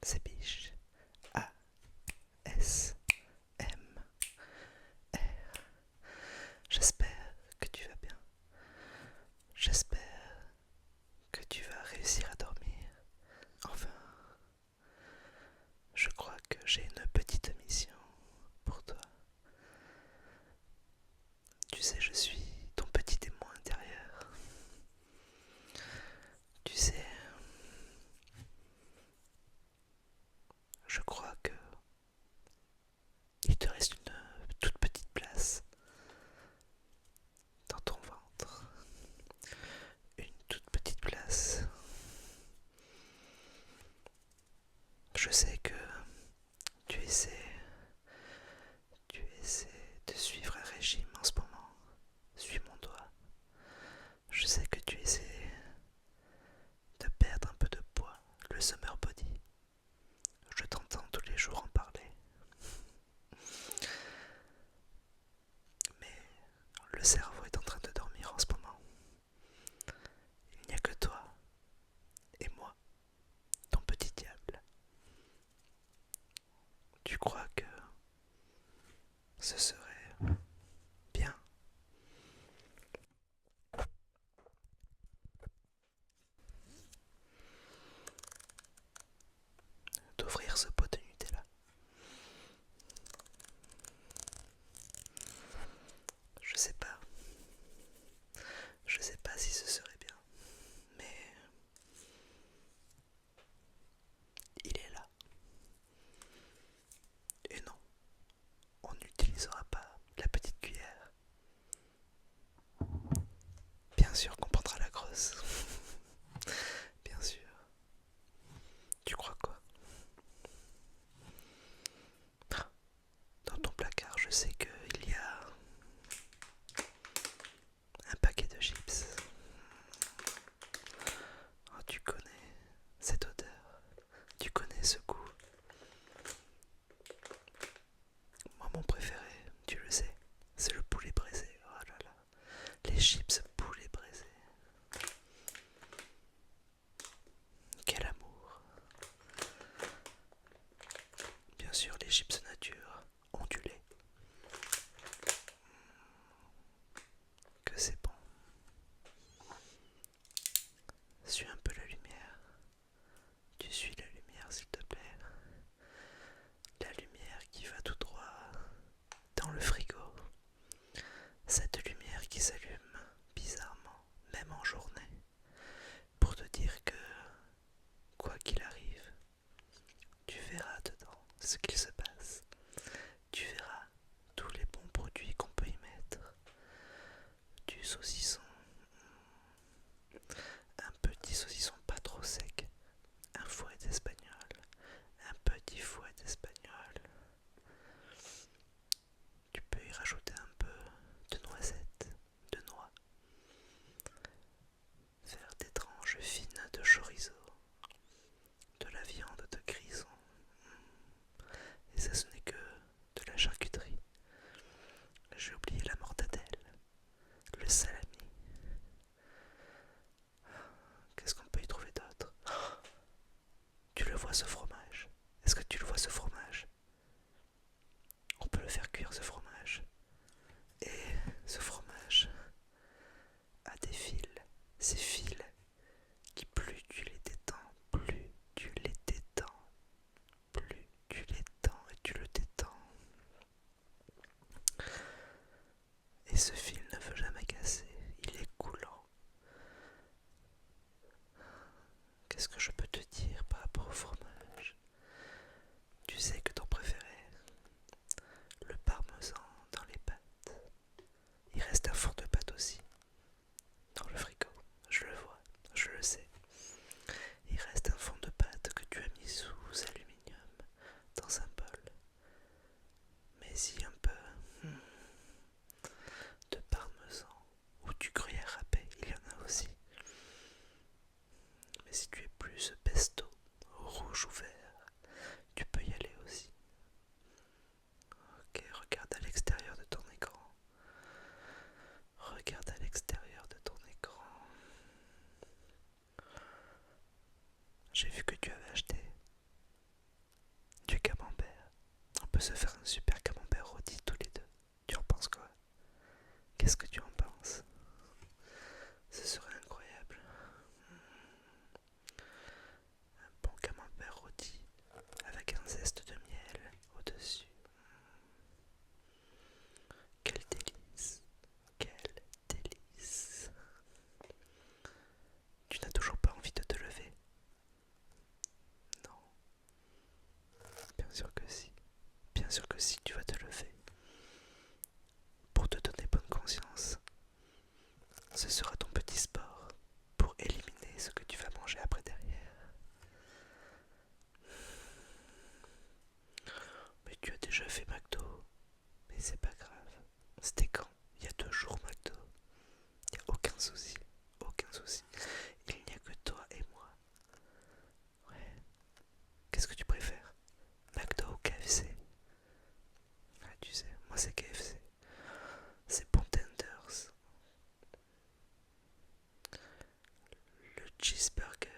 c'est Biche. A-S-M-R. J'espère que tu vas bien. J'espère que tu vas réussir à dormir. Enfin, je crois que j'ai une petite mission pour toi. Tu sais, je suis ton petit témoin intérieur. Tu sais, je crois que il te reste une toute petite place dans ton ventre. Une toute petite place. Je sais que tu essaies, tu essaies de suivre un régime en ce moment. Suis mon doigt. Je sais que tu essaies de perdre un peu de poids, le summer body. Je t'entends tous les jours en parler. Mais le cerveau est en train de dormir en ce moment. Il n'y a que toi et moi, ton petit diable. Tu crois que ce serait bien d'ouvrir ce pot de Nutella? Je sais pas. Je sais pas si ce serait bien. Mais il est là. Et non, on n'utilisera pas la petite cuillère. Bien sûr qu'on prendra la grosse. Bien sûr. Tu crois quoi? Dans ton placard, je sais qu'il y a un paquet de chips. Oh, tu connais cette odeur. Tu connais ce goût. Moi, mon préféré, tu le sais, c'est le poulet braisé. Oh là là. Les chips poulet braisé. Quel amour. Bien sûr, les chips nature ondulés. Que c'est bon. Suis un peu la lumière. Tu suis la lumière, s'il te plaît. La lumière qui va tout droit dans le frigo. Cette lumière qui s'allume bizarrement, même en journée, pour te dire que, quoi qu'il arrive, tu verras dedans ce qu'il se passe. Tu verras tous les bons produits qu'on peut y mettre. Du saucisson, un petit saucisson pas trop sec, un fouet d'espagnol, un petit fouet d'espagnol. Tu peux y rajouter un peu de noisettes, de noix, faire des tranches fines de chorizo, de la viande de grison. Et ça, ce n'est que de la charcuterie. J'ai oublié la mortadelle, le salami. Qu'est-ce qu'on peut y trouver d'autre? Tu le vois, ce fromage? Est-ce que tu le vois, ce fromage? On peut le faire cuire, ce fromage. Et ce fromage a des fils. Ces fils qui, plus tu les détends, plus tu les détends, plus tu les tends et tu le détends. Et ce fil ne veut jamais casser, il est coulant. Qu'est-ce que je peux te dire par rapport au fromage? Tu sais que ton préféré, le parmesan dans les pâtes. Il reste un fond de pâte aussi, dans le frigo. Je le vois, je le sais. Il reste un fond de pâte que tu as mis sous aluminium dans un bol. Mais si un peu de parmesan ou du gruyère râpé, il y en a aussi. Mais si tu es plus peut se faire un super camembert rôti tous les deux. Tu en penses quoi? Qu'est-ce que tu en penses? Ce serait incroyable. Un bon camembert rôti avec un zeste de miel au-dessus. Quel délice! Quel délice! Tu n'as toujours pas envie de te lever? Non. Bien sûr que si. Bien sûr que si, tu vas te lever. Pour te donner bonne conscience. Ce sera ton petit sport pour éliminer ce que tu vas manger après derrière. Mais tu as déjà fait McDo. Mais c'est pas grave. C'était quand? Il y a 2 jours McDo. Il n'y a aucun souci. Aucun souci. Il n'y a que toi et moi. Ouais. Qu'est-ce que tu préfères? McDo ou KFC? Ah, tu sais, moi c'est KFC. C'est bon tenders. Le cheeseburger.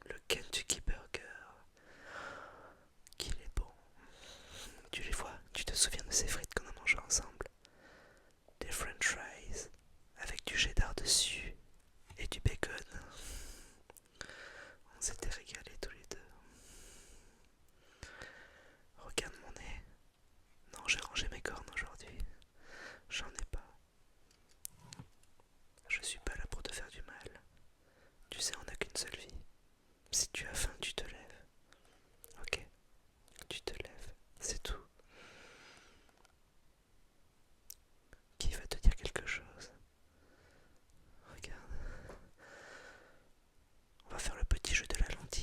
Le Kentucky Burger. Qu'il est bon. Tu les vois? Tu te souviens de ces frites qu'on a mangées ensemble? Des french fries avec du cheddar dessus et du bacon. On s'était régalés tous les deux. Regarde mon nez. Non, j'ai rangé mes cornes aujourd'hui. J'en ai pas. Je suis pas là pour te faire du mal. Tu sais, on n'a qu'une seule vie. Si tu as faim, tu te lèves. Ok? Tu te lèves. C'est tout. Qui va te dire quelque chose? Regarde. On va faire le petit jeu de la lentille.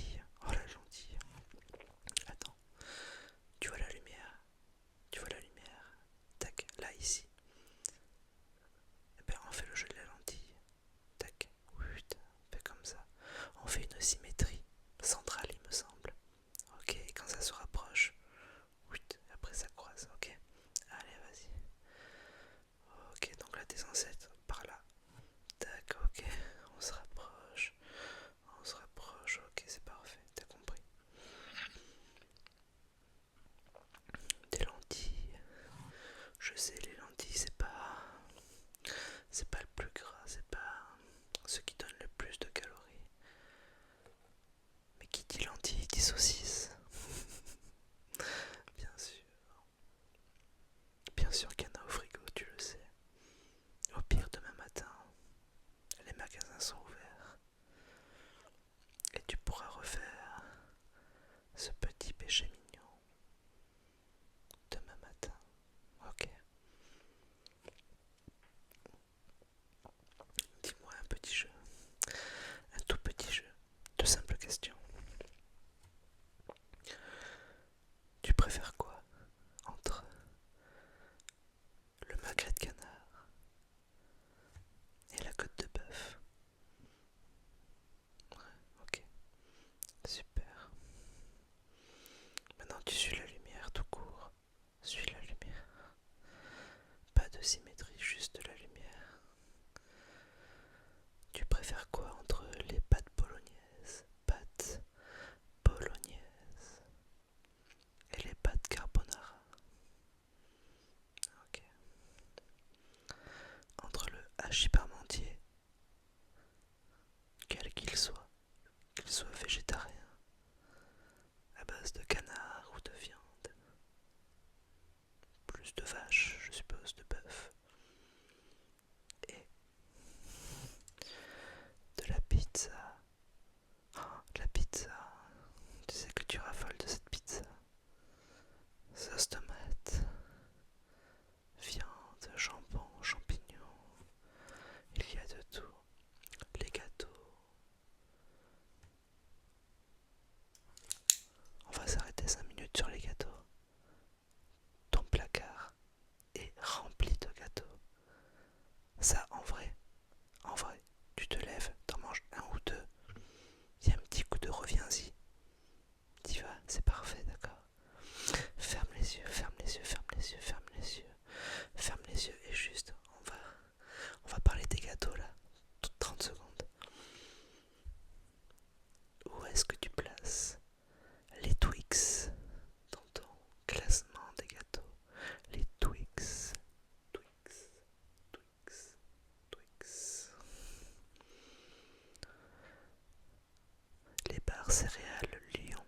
barres céréales Lion.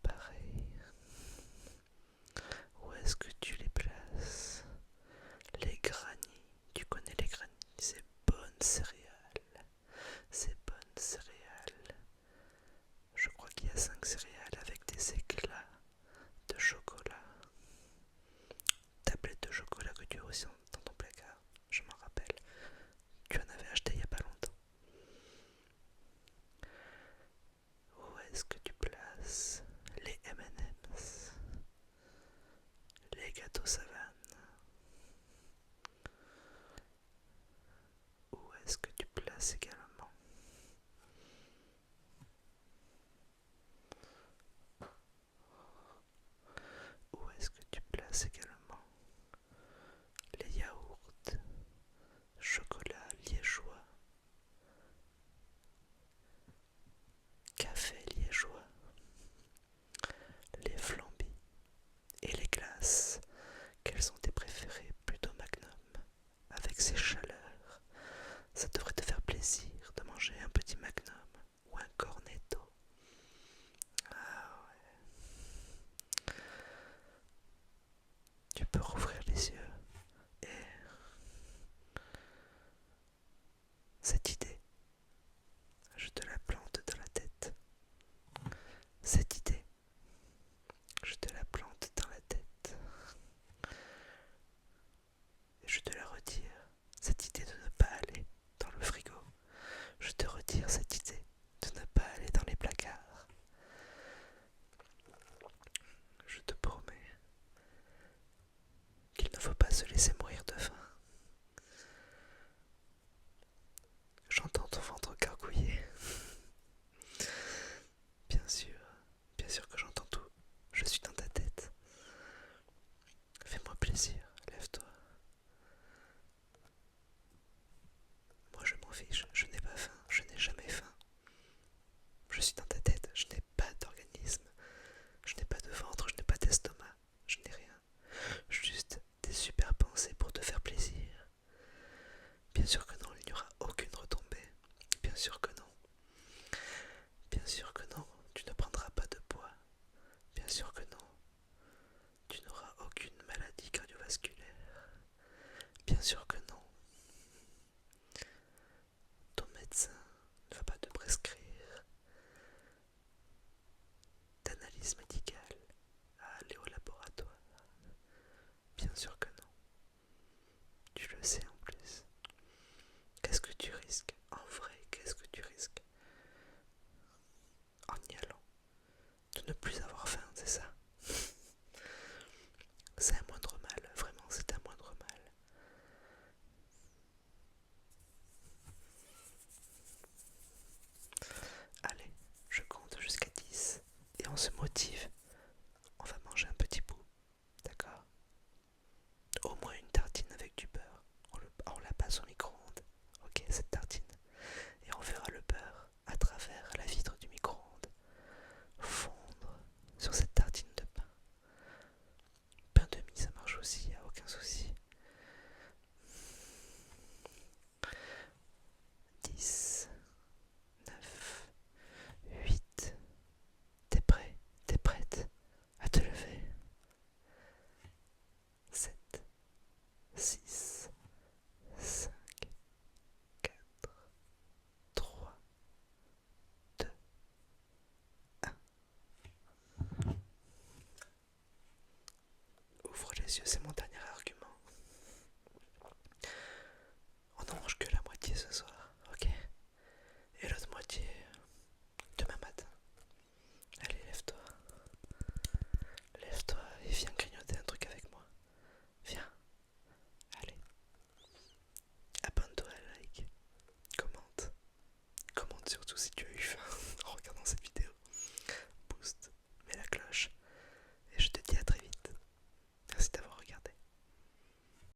Pareil. Où est-ce que tu les places? Les granny. Tu connais les granny? C'est bonne céréales. C'est bonne céréales. Je crois qu'il y a 5 céréales avec des éclats de chocolat. Tablette de chocolat que tu as aussi dans ton placard. Je m'en rappelle. Tu en avais acheté il n'y a pas longtemps. Où est-ce que tu places les M&M's? Les gâteaux savane? Où est-ce que tu places également Où est-ce que tu places également les yaourts, chocolat liégeois, café liégeois, les flambis et les glaces? Quels sont tes préférés? Plutôt Magnum. Avec ses chaleurs, ça devrait te faire plaisir de manger un petit Magnum ou un Cornetto. Ah ouais. Tu peux rouvrir les yeux et cette idée, je te la plante dans la tête. Cette idée, je te la plante dans la tête. Et je te la retire. Cette idée de ne pas aller dans le frigo. Je te retire cette idée de ne pas aller dans les placards. Je te promets qu'il ne faut pas se laisser mourir de faim. J'entends ton ventre gargouiller. Bien sûr que j'entends tout. Je suis dans ta tête. Fais-moi plaisir, lève-toi. Moi je m'en fiche, je n'ai pas faim, je n'ai jamais faim. Je suis dans ta tête, je n'ai pas d'organisme, je n'ai pas de ventre, je n'ai pas d'estomac, je n'ai rien. Juste des super pensées pour te faire plaisir. Bien sûr que non, il n'y aura aucune retombée. Bien sûr que non. Bien sûr que non, tu ne prendras pas de poids. Bien sûr que non, tu n'auras aucune maladie cardiovasculaire. Bien sûr que non. Ton médecin ne va pas te prescrire d'analyse médicale à aller au laboratoire. Bien sûr que non. Tu le sais en plus. Qu'est-ce que tu risques? En vrai, qu'est-ce que tu risques? En y allant. De ne plus avoir faim, c'est ça? C'est un moindre mal, vraiment, c'est un moindre mal. Allez, je compte jusqu'à 10 et on se motive. On va manger un petit bout, d'accord? Au moins une tartine avec du beurre. On la passe au micro-ondes, ok, cette tartine. Et on verra le beurre à travers la vitre du micro-ondes fondre sur cette tartine de pain. Pain de mie, ça marche aussi, y a aucun souci. 10, 9, 8. T'es prêt? T'es prête à te lever? 7, 6, 5, 4, 3, 2, 1. Ouvre les yeux, c'est mon dernier